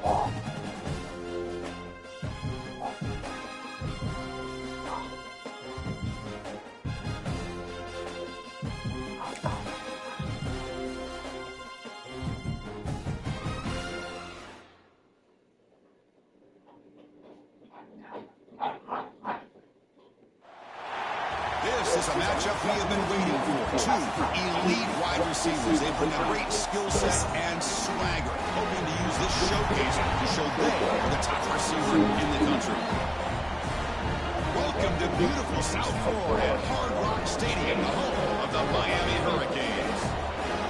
This is a matchup we have been waiting for. Two elite wide receivers. They bring a great skill set and swagger, hoping to use this showcase to show they are the top receiver in the country. Welcome to beautiful South Florida at Hard Rock Stadium, the home of the Miami Hurricanes.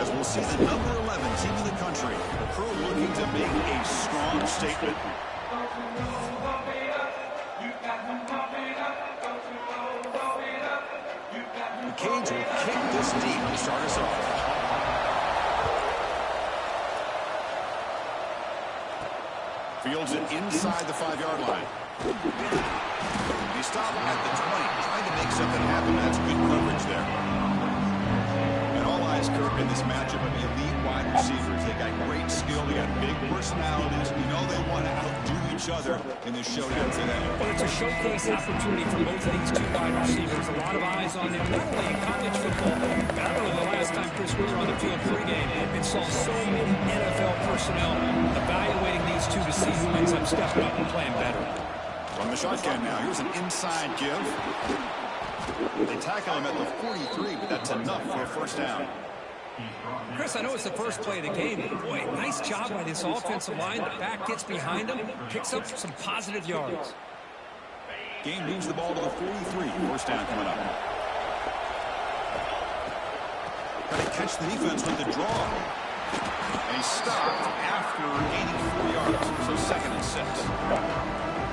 As we'll see the number 11 team in the country, the crew looking to make a strong statement. The Canes will kick this deep to start us off. Fields it inside the 5-yard line. He stopped at the 20, trying to make something happen. That's good coverage there. And all eyes, Kirk, in this matchup of elite wide receivers. They got great skill. They got big personalities. You know they want to outdo each other in this showdown today. Well, it's a showcase opportunity for both of these two wide receivers. A lot of eyes on them, not only in college football, but I don't know the last time, Chris, we were on the field pregame and saw so many NFL personnel evaluating these two to see who ends up stepping up and playing better. From the shotgun now, here's an inside give. They tackle him at the 43, but that's enough for a first down. Chris, I know it's the first play of the game, but boy, nice job by this offensive line. The back gets behind him, picks up some positive yards. Game moves the ball to the 43. First down coming up. Got to catch the defense with the draw. And he stopped after gaining 4 yards, so 2nd and 6.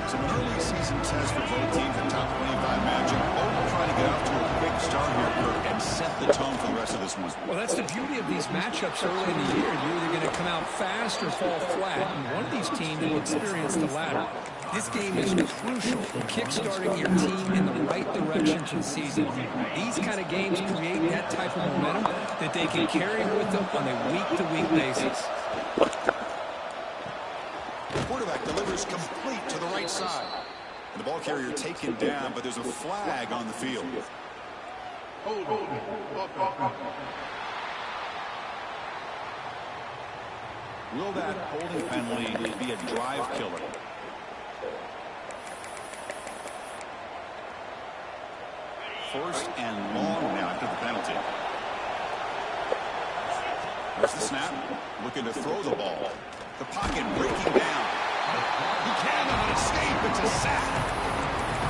It's an early season test for both teams, a top 25 matchup. Both trying to get off to a quick start here, Kirk, and set the tone for the rest of this one. Well, that's the beauty of these matchups early in the year. You're either going to come out fast or fall flat, and one of these teams will experience the latter. This game is crucial in kickstarting your team in the right direction for the season. These kind of games create that type of momentum that they can carry with them on a week-to-week basis. The quarterback delivers complete to the right side. And the ball carrier taken down, but there's a flag on the field. Will that holding penalty be a drive killer? First and long now after the penalty. There's the snap. Looking to throw the ball. The pocket breaking down. He cannot escape. It's a sack.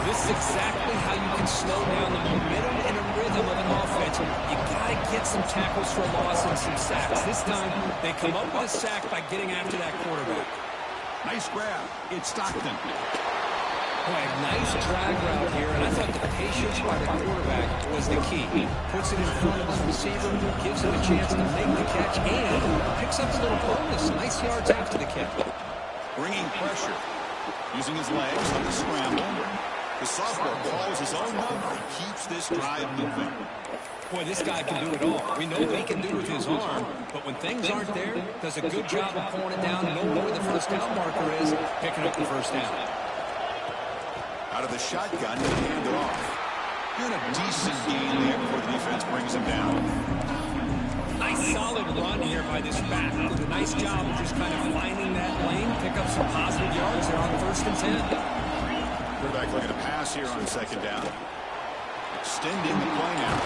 This is exactly how you can slow down the momentum and a rhythm of an offense. You got to get some tackles for loss and some sacks. This time, they come up with a sack by getting after that quarterback. Nice grab. It's Stockton. Boy, nice drag route here, and I thought the patience by the quarterback was the key. Puts it in front of his receiver, gives him a chance to make the catch, and picks up a little bonus. Nice yards after the catch. Bringing pressure. Using his legs on the scramble. The sophomore calls his own number. He keeps this drive moving. Boy, this guy can do it all. We know what he can do with his arm, but when things aren't there, does a good job of pulling it down, knowing where the first down marker is, picking up the first down. Out of the shotgun, he'll hand it off. Doing a decent gain there before the defense brings him down. Nice solid run here by this back. Did a nice job of just kind of finding that lane, pick up some positive yards there on 1st and 10. Quarterback looking to pass here on 2nd down. Extending the play now.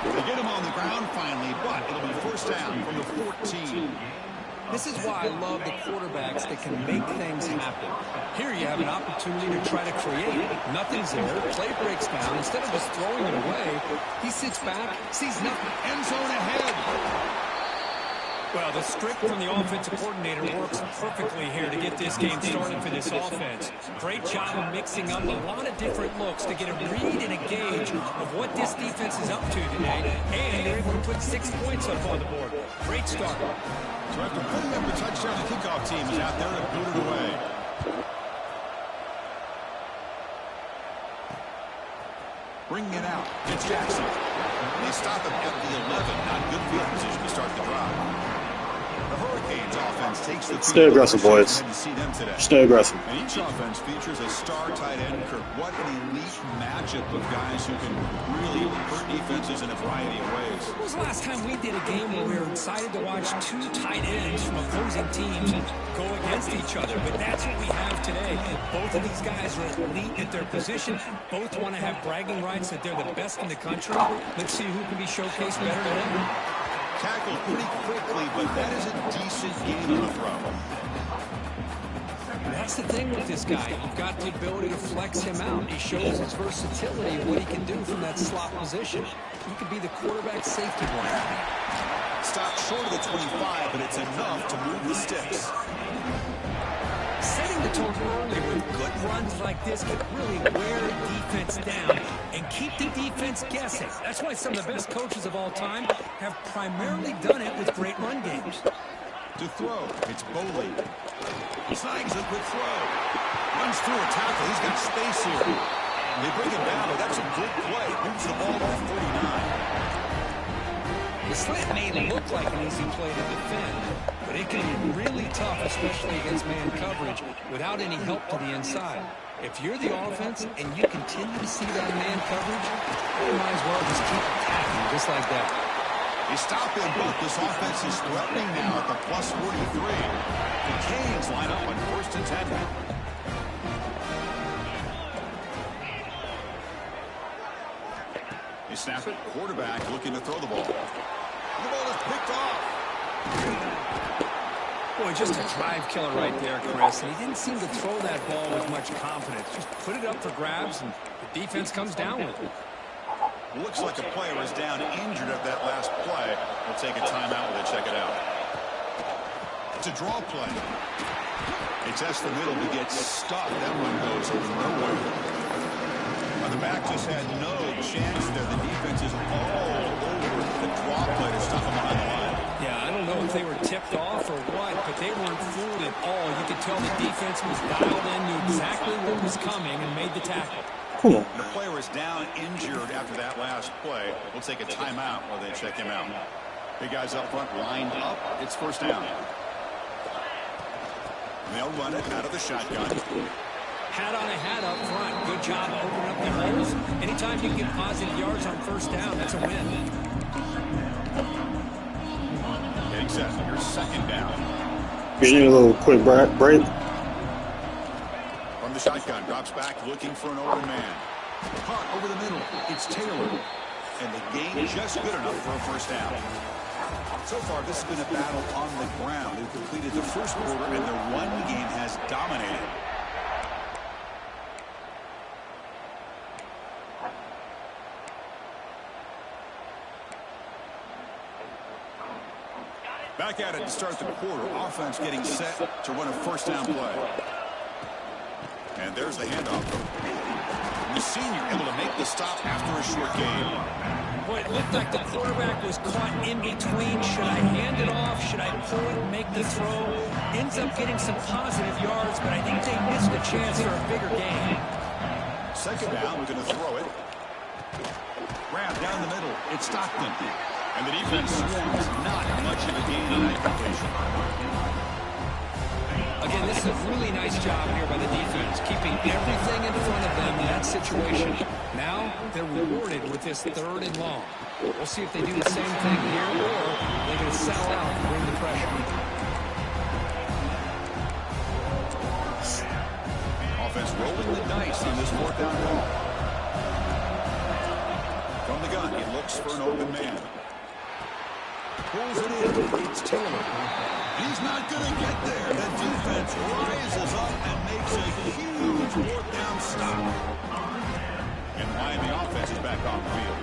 They get him on the ground finally, but it'll be first down from the 14. This is why I love the quarterbacks that can make things happen. Here you have an opportunity to try to create. Nothing's there. Play breaks down. Instead of just throwing it away, he sits back, sees nothing. End zone ahead. Well, the script from the offensive coordinator works perfectly here to get this game started for this offense. Great job of mixing up a lot of different looks to get a read and a gauge of what this defense is up to today. And they're able to put 6 points up on the board. Great start. So after putting up a touchdown, the kickoff team is out there to boot it away. Bringing it out. It's Jackson. They stop him at the 11. Not good field position to start the drive. The Hurricanes offense takes the Stay aggressive, boys. To see them today. Stay aggressive. And each offense features a star tight end, Kirk. What an elite matchup of guys who can really hurt defenses in a variety of ways. When was the last time we did a game where we were excited to watch two tight ends from opposing teams go against each other? But that's what we have today. Both of these guys are elite at their position. Both want to have bragging rights that they're the best in the country. Let's see who can be showcased better today. Tackled pretty quickly, but that is a decent gain on the throw. That's the thing with this guy. You've got the ability to flex him out. He shows his versatility of what he can do from that slot position. He could be the quarterback safety blanket. Stopped short of the 25, but it's enough to move the sticks. Setting the tone early with good runs like this can really wear the defense down and keep the defense guessing. That's why some of the best coaches of all time have primarily done it with great run games. To throw, it's Boley. Snags a quick throw. Runs through a tackle. He's got space here. They bring him down, but that's a good play. Moves the ball off 49. The slant may look like an easy play to defend, but it can be really tough, especially against man coverage, without any help to the inside. If you're the offense and you continue to see that man coverage, you might as well just keep attacking just like that. They stop him, but this offense is threatening now at the plus 43. The Canes line up on 1st and 10. They snap it. Quarterback looking to throw the ball. The ball is picked off. Boy, just a drive killer right there, Chris. And he didn't seem to throw that ball with much confidence. Just put it up for grabs, and the defense comes down with it. Looks like a player is down injured at that last play. We'll take a timeout while they check it out. It's a draw play. They test the middle to get stuck. That one goes nowhere. The back just had no chance there. The defense is all over the draw play to stop him behind the line. Yeah, I don't know if they were tipped off or what, but they weren't fooled at all. You could tell the defense was dialed in, knew exactly what was coming, and made the tackle. Cool. The player is down injured after that last play. We'll take a timeout while they check him out. Big guys up front lined up. It's 1st down. They'll run it out of the shotgun. Hat on a hat up front. Good job opening up the holes. Anytime you can get positive yards on 1st down, that's a win. Getting set. Here's 2nd down. You need a little quick break. From the shotgun, drops back looking for an open man. Caught over the middle. It's Taylor. And the gain just good enough for a 1st down. So far, this has been a battle on the ground. They've completed the 1st quarter, and the run game has dominated. Back at it to start the quarter. Offense getting set to run a 1st down play. And there's the handoff. The senior able to make the stop after a short game. Boy, it looked like the quarterback was caught in between. Should I hand it off? Should I pull it and make the throw? Ends up getting some positive yards, but I think they missed a chance for a bigger gain. 2nd down, we're going to throw it. Grab down the middle. It's Stockton. And the defense swarms. Not much of a gain on that completion. Again, this is a really nice job here by the defense, keeping everything in front of them in that situation. Now they're rewarded with this 3rd and long. We'll see if they do the same thing here, or they're going to sell out and bring the pressure. Offense rolling the dice on this 4th down ball. From the gun, he looks for an open man. Pulls it in. It's Taylor. He's not going to get there. The defense rises up and makes a huge 4th down stop. And Miami offense is back on the field.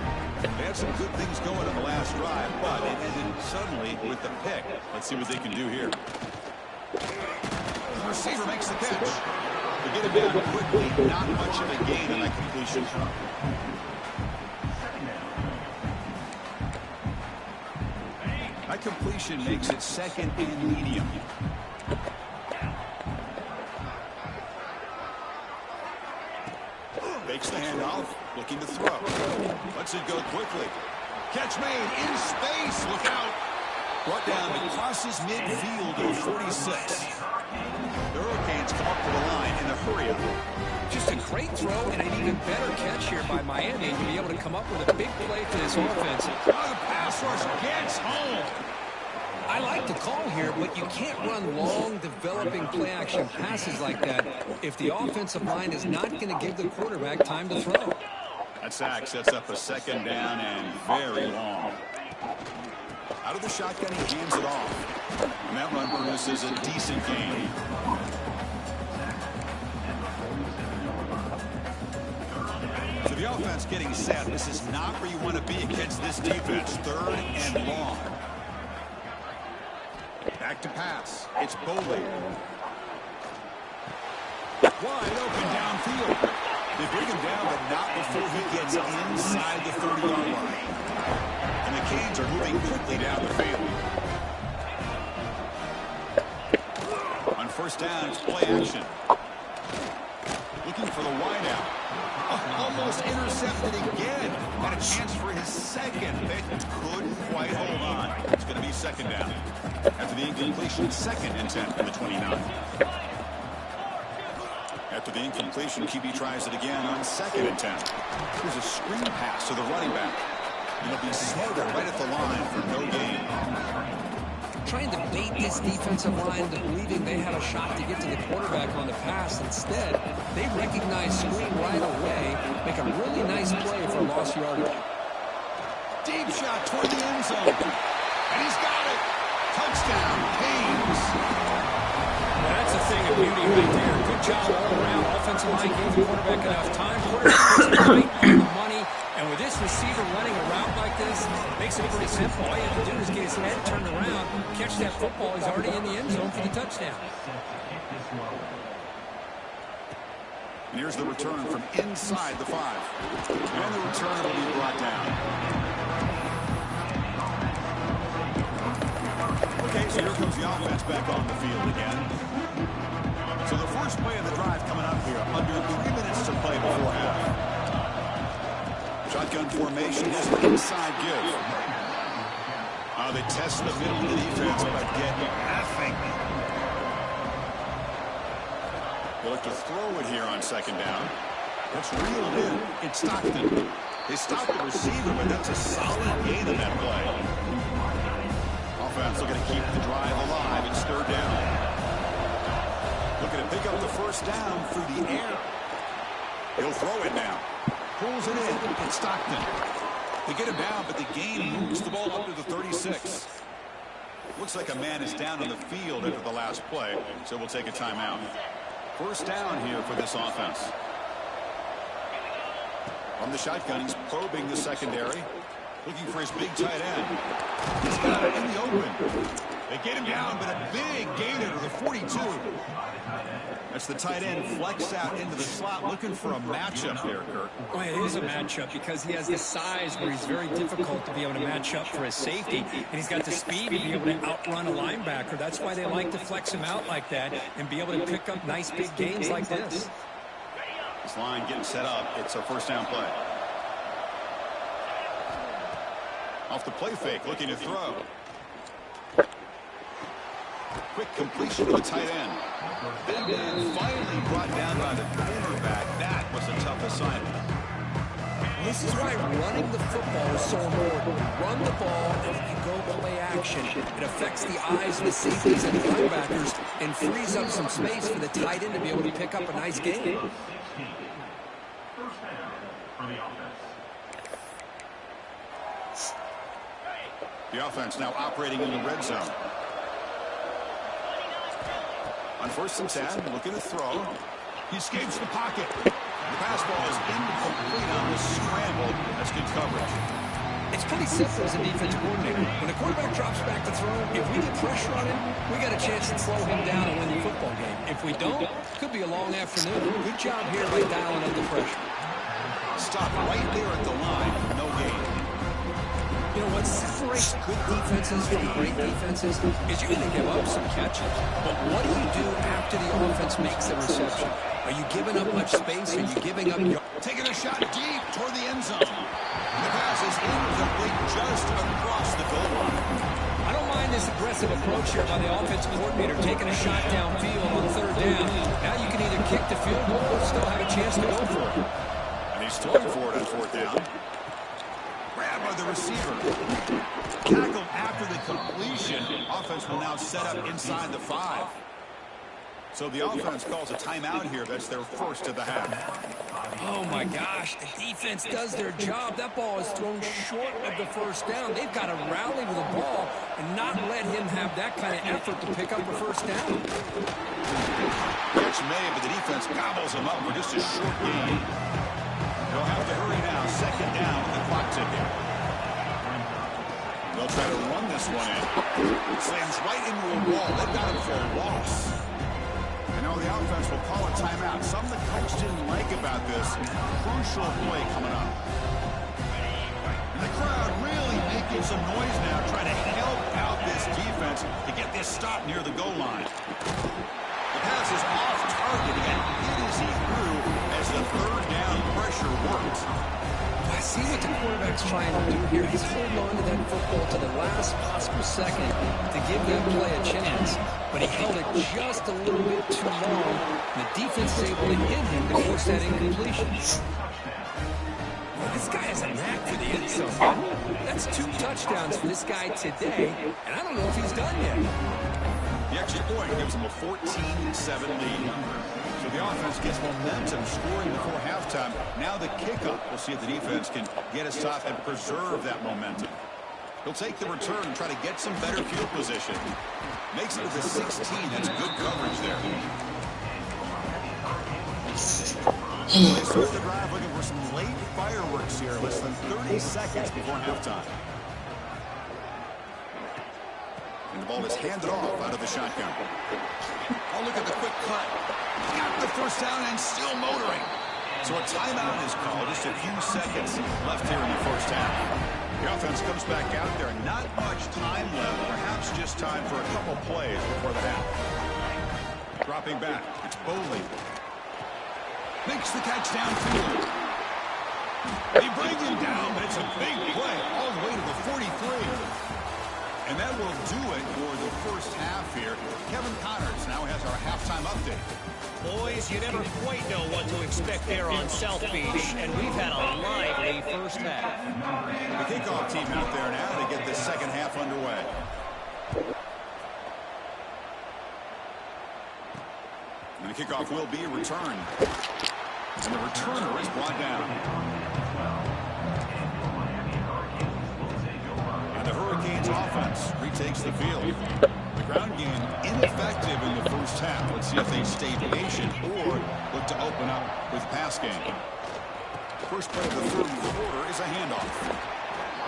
They had some good things going on the last drive, but it ended suddenly with the pick. Let's see what they can do here. The receiver makes the catch. To get it down quickly, not much of a gain on that completion. That completion makes it 2nd and medium. Fakes the handoff, looking to throw. Lets it go quickly. Catch made in space. Look out. Brought down across his midfield to 46. The Hurricanes come up to the line in a hurry-up. Just a great throw and an even better catch here by Miami to be able to come up with a big play for this offense. Oh, the pass rush gets home. I like the call here, but you can't run long, developing play-action passes like that if the offensive line is not going to give the quarterback time to throw. That sack sets up a second down and very long. Out of the shotgun, he hands it off. And that run produces a decent gain. So the offense getting set. This is not where you want to be against this defense. 3rd and long. Back to pass. It's Boley. Wide open downfield. They bring him down, but not before he gets inside the 30-yard line. And the Canes are moving quickly down the field. On first down, it's play action. Looking for the wideout. Almost intercepted again. Had a chance for his second. They couldn't quite hold on. It's going to be second down. After the incompletion, 2nd and 10 from the 29. After the incompletion, QB tries it again on 2nd and 10. Here's a screen pass to the running back. And he'll be smothered right at the line for no gain. Trying to bait this defensive line to believing they had a shot to get to the quarterback on the pass. Instead, they recognize screen right away, make a really nice play for lost yardage. Deep shot toward the end zone. And he's got it. Touchdown, Canes. Well, that's a thing of beauty right there. Good job all around. Offensive line gave the quarterback enough time. Quarterback puts it right on the money. And with this receiver running around like this, makes it pretty simple. All you have to do is get his head turned around, catch that football. He's already in the end zone for the touchdown. And here's the return from inside the 5. And the return will be brought down. Okay, so here comes the offense back on the field again. So the first play of the drive coming up here. Under 3 minutes to play before half. Shotgun formation is an inside give. They test the middle of the defense, but get nothing. They look to throw it here on 2nd down. That's reeled in. It's Stockton. They stopped the receiver, but that's a solid gain in that play. Offense looking to keep the drive alive. It's 3rd down. Looking to pick up the first down through the air. He'll throw it now. Pulls it in. It's Stockton. They get him down, but the gain moves the ball up to the 36. Looks like a man is down on the field after the last play, so we'll take a timeout. First down here for this offense. From the shotgun, he's probing the secondary. Looking for his big tight end. He's got it in the open. They get him down, but a big gainer to the 42. That's the tight end flexed out into the slot, looking for a matchup there, Kirk. Well, it is a matchup because he has the size where he's very difficult to be able to match up for his safety, and he's got the speed to be able to outrun a linebacker. That's why they like to flex him out like that and be able to pick up nice big gains like this. This line getting set up. It's a first down play. Off the play fake, looking to throw. Quick completion to the tight end. And then finally brought down by the cornerback. That was a tough assignment. This is why running the football is so important. Run the ball, and if you go play action, it affects the eyes of the safeties and the linebackers and frees up some space for the tight end to be able to pick up a nice gain. The offense now operating in the red zone. On 1st and 10, looking to throw. He escapes the pocket. The pass ball is incomplete on the scramble. That's good coverage. It's pretty simple as a defense coordinator. When the quarterback drops back to throw, if we get pressure on him, we got a chance to slow him down and win the football game. If we don't, could be a long afternoon. Good job here by dialing up the pressure. Stop right there at the line. No gain. You know what separates good defenses from great defenses is you're going to give up some catches. But what do you do after the offense makes the reception? Are you giving up much space? Are you giving up your... Taking a shot deep toward the end zone. The pass is incomplete just across the goal line. I don't mind Mind this aggressive approach here by the offensive coordinator, taking a shot downfield on third down. Now you can either kick the field goal or still have a chance to go for it. And he's throwing for it on fourth down. Grab by the receiver. Tackle after the completion. Offense will now set up inside the 5. So the offense calls a timeout here. That's their first of the half. Oh, my gosh. The defense does their job. That ball is thrown short of the first down. They've got to rally to the ball and not let him have that kind of effort to pick up a first down. Catch made, but the defense gobbles him up for just a short gain. They'll have to hurry now. Second down with the clock ticking. They'll try to run this one in. Slams right into a wall. They've got him for a loss. You know, the offense will call a timeout. Something the coach didn't like about this. Crucial play coming up. And the crowd really making some noise now, trying to help out this defense to get this stop near the goal line. The pass is off target. He got hit as he threw as the third down pressure worked. I see what the quarterback's trying to do here. He's holding on to that football to the last possible second to give that play a chance. But he held it just a little bit too long. The defense is able to hit him to force that incompletion. This guy has a knack for the end zone. That's 2 touchdowns for this guy today, and I don't know if he's done yet. The extra point gives them a 14-7 lead. So the offense gets momentum scoring before halftime. Now the kickoff. We'll see if the defense can get a stop and preserve that momentum. He'll take the return and try to get some better field position. Makes it to the 16. That's good coverage there. They start the drive looking for some late fireworks here. Less than 30 seconds before halftime. And the ball is handed off out of the shotgun. Oh, look at the quick cut. Got the first down and still motoring. So a timeout is called. Just a few seconds left here in the first half. The offense comes back out there. Not much time left. Perhaps just time for a couple plays before the half. Dropping back. It's Bowley. Makes the catch downfield. They bring him down, but it's a big play all the way to the 43. And that will do it for the first half here. Kevin Connors now has our halftime update. Boys, you never quite know what to expect there on South Beach, and we've had a lively first half. The kickoff team out there now to get the second half underway. And the kickoff will be returned. And the returner is brought down. And the Hurricanes offense retakes the field. The ground game ineffective in the first half. Let's see if they stay patient or look to open up with pass game. First play of the third quarter is a handoff.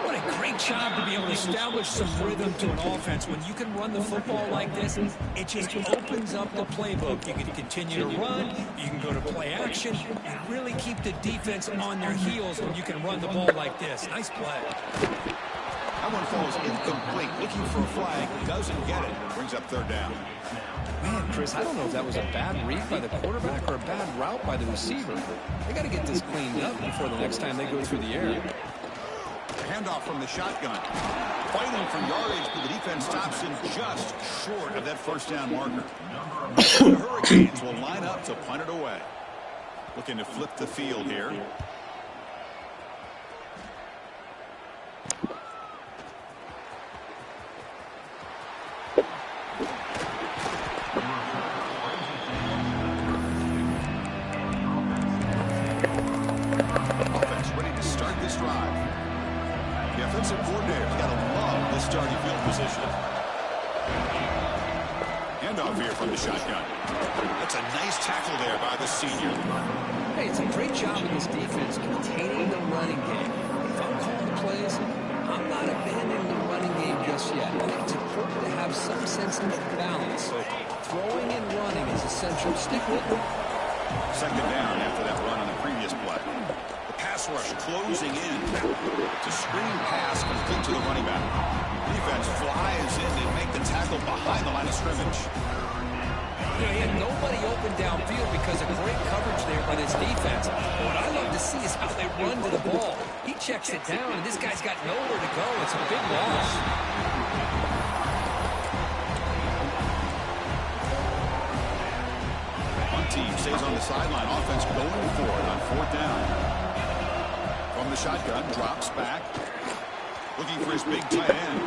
What a great job to be able to establish some rhythm to an offense. When you can run the football like this, it just opens up the playbook. You can continue to run, you can go to play action, and really keep the defense on their heels when you can run the ball like this. Nice play. That one falls incomplete. Looking for a flag. Doesn't get it. Brings up third down. Man, Chris, I don't know if that was a bad read by the quarterback or a bad route by the receiver. They got to get this cleaned up before the next time they go through the air. Handoff from the shotgun. Fighting for yardage, but the defense stops him just short of that first down marker. The Hurricanes will line up to punt it away. Looking to flip the field here. Offense ready to start this drive. The offensive coordinator's got to love this starting field position. Handoff here from the shotgun. That's a nice tackle there by the senior. Hey, it's a great job of this defense containing the running game. If I'm calling plays, I'm not abandoning the running game just yet. I think it's important to have some sense of balance. So throwing and running is essential. Stick with it. Second down after that run on the previous play. The pass rush closing in. It's a screen pass complete to the running back. Defense flies in to make the tackle behind the line of scrimmage. You know, he had nobody open downfield because of great coverage there by this defense. But what I love to see is how they run to the ball. He checks it down, and this guy's got nowhere to go. It's a big loss. team stays on the sideline. Offense going for it on 4th down. From the shotgun, drops back. Looking for his big tight end.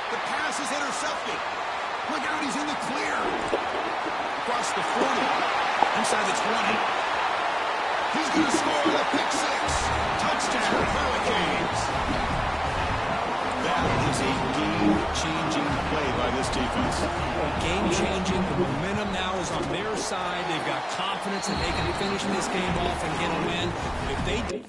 The pass is intercepted. Look out, he's in the clear. Across the 40. Inside the 20. He's going to score with a pick 6. Touchdown, Hurricanes. That is a game-changing play by this defense. Well, game-changing. The momentum now is on their side. They've got confidence that they can finish this game off and get a win. If they do...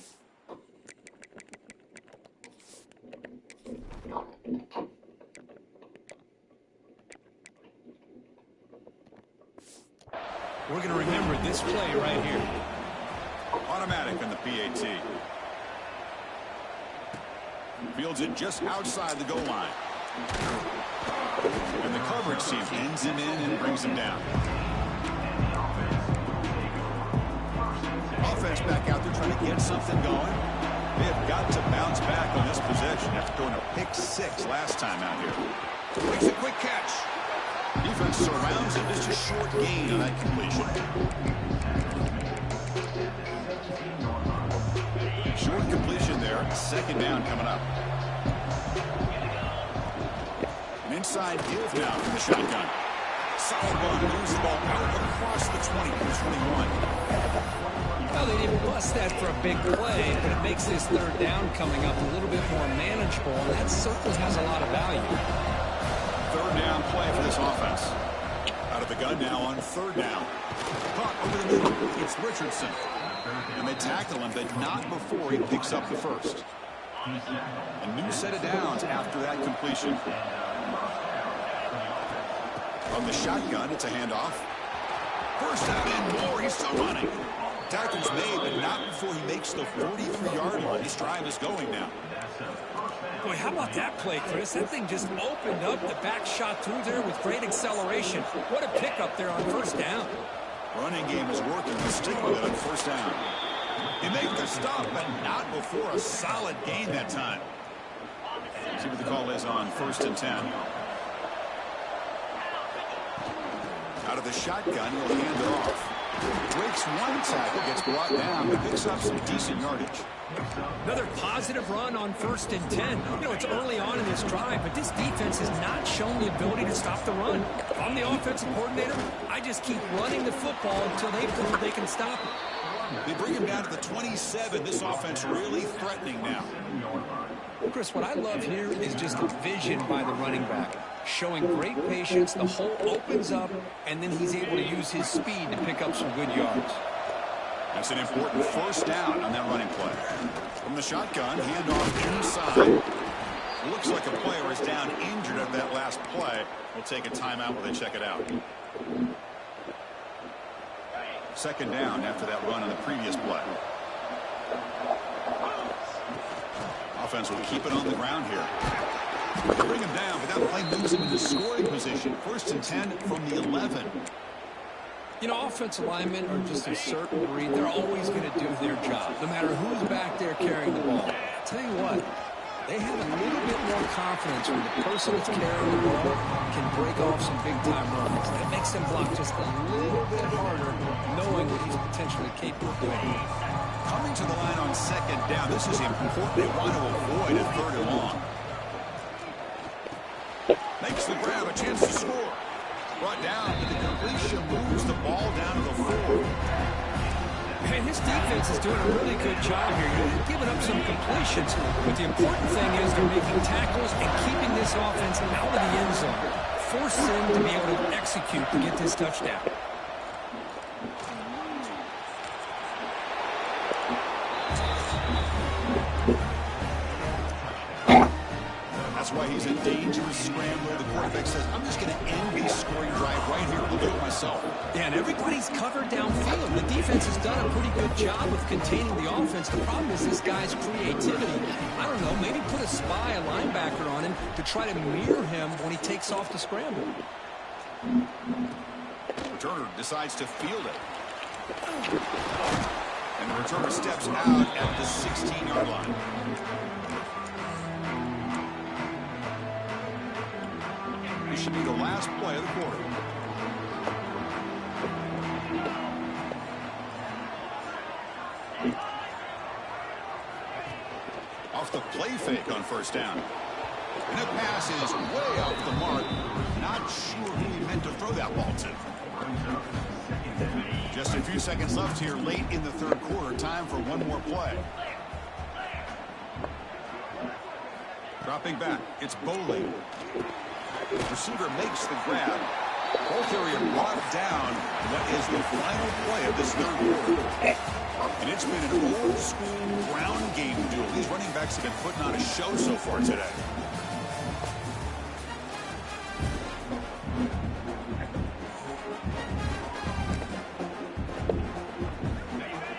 We're going to remember this play right here. Automatic on the PAT. Fields it just outside the goal line. And the coverage team ends him in and brings him down. Offense back out there trying to get something going. They have got to bounce back on this possession after throwing a pick 6 last time out here. Makes a quick catch. Defense surrounds him. Just a short gain on that completion. Short completion there. 2nd down coming up. An inside give now from the shotgun. Solid run. Moves the ball out across the 20 to the 21. Well, they didn't bust that for a big play, but it makes this 3rd down coming up a little bit more manageable, and that certainly has a lot of value. 3rd down play for this offense. Out of the gun now on 3rd down. Caught over the middle. It's Richardson. And they tackle him, but not before he picks up the 1st. A new set of downs after that completion. From the shotgun, it's a handoff. 1st down and more. He's still running. Tackle's made, but not before he makes the 43-yard line. His drive is going now. Boy, how about that play, Chris? That thing just opened up. The back shot through there with great acceleration. What a pickup there on 1st down. Running game is working. Let's stick with it on 1st down. He made the stop, but not before a solid gain that time. See what the call is on 1st and 10. Out of the shotgun, he'll hand it off. Breaks one tackle, gets brought down, but picks up some decent yardage. Another positive run on 1st and 10. You know, it's early on in this drive, but this defense has not shown the ability to stop the run. If I'm the offensive coordinator, I just keep running the football until they prove they can stop it. They bring him down to the 27. This offense really threatening now. Chris, what I love here is just the vision by the running back. Showing great patience, the hole opens up, and then he's able to use his speed to pick up some good yards. That's an important 1st down on that running play. From the shotgun, handoff inside. Looks like a player is down injured at that last play. We'll take a timeout while they check it out. 2nd down after that run on the previous play. Offense will keep it on the ground here. Bring him down, but that play moves him into scoring position. 1st and 10 from the 11. You know, offensive linemen are just a certain breed. They're always going to do their job, no matter who's back there carrying the ball. I'll tell you what, they have a little bit more confidence when the person that's carrying the ball can break off some big-time runs. That makes them block just a little bit harder, knowing what he's potentially capable of doing. Coming to the line on 2nd down. This is important. They want to avoid a 3rd and long. Makes the grab, a chance to score. Brought down, but the completion moves the ball down to the 4. Man, this defense is doing a really good job here. They're giving up some completions, but the important thing is they're making tackles and keeping this offense out of the end zone. Force them to be able to execute to get this touchdown. That's why he's a dangerous scrambler. The quarterback says, I'm just going to end this scoring drive right here. I'll do it myself. Yeah, and everybody's covered downfield. The defense has done a pretty good job of containing the offense. The problem is this guy's creativity. I don't know, maybe put a spy, a linebacker on him to try to mirror him when he takes off the scramble. Returner decides to field it. And the returner steps out at the 16-yard line. This should be the last play of the quarter. the play fake on first down. And that pass is way off the mark. Not sure who he meant to throw that ball to. Just a few seconds left here late in the third quarter. Time for one more play. Dropping back, it's Boley. Receiver makes the grab. Ball carrier brought down. What is the final play of this third quarter? And it's been an old school ground game duel. These running backs have been putting on a show so far today.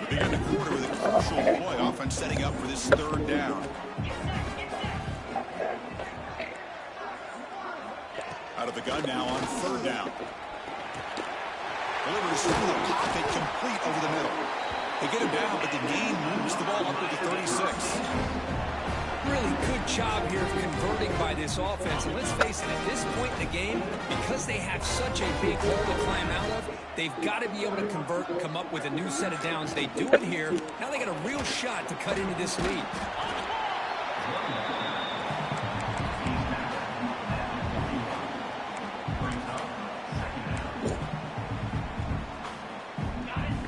We begin the quarter with a crucial play. Offense setting up for this third down. Out of the gun now on third down. Delivers through the pocket, complete over the middle. They get him down, but the gain moves the ball up to the 36. Really good job here of converting by this offense. And let's face it, at this point in the game, because they have such a big hole to climb out of, they've got to be able to convert and come up with a new set of downs. They do it here. Now they got a real shot to cut into this lead.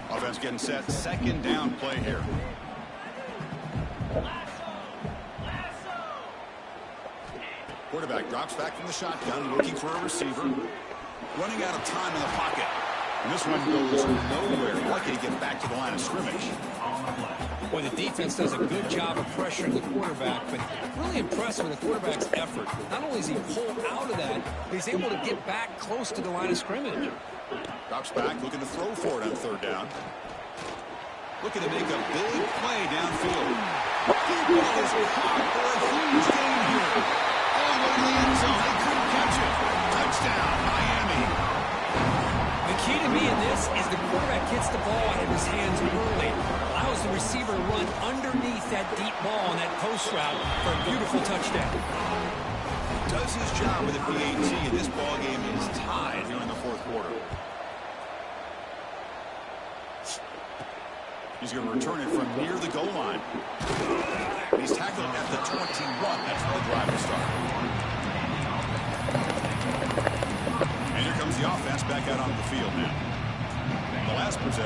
Offense getting set. Second down play here. Quarterback drops back from the shotgun, looking for a receiver. Running out of time in the pocket. And this one goes nowhere. Lucky to get back to the line of scrimmage. Boy, the defense does a good job of pressuring the quarterback, but really impressed with the quarterback's effort. Not only is he pulled out of that, but he's able to get back close to the line of scrimmage. Drops back, looking to throw for it on third down. Looking to make a big play downfield. Deep ball is caught for a huge gain here. All the way to the end zone. They couldn't catch it. Touchdown, Miami. The key to me in this is the quarterback gets the ball out of his hands early. Allows the receiver to run underneath that deep ball on that post route for a beautiful touchdown. Does his job with a PAT, and this ball game is tied here in the fourth quarter. He's going to return it from near the goal line. He's tackled at the 21. That's where the drive will start. And here comes the offense back out onto the field now. The last possession.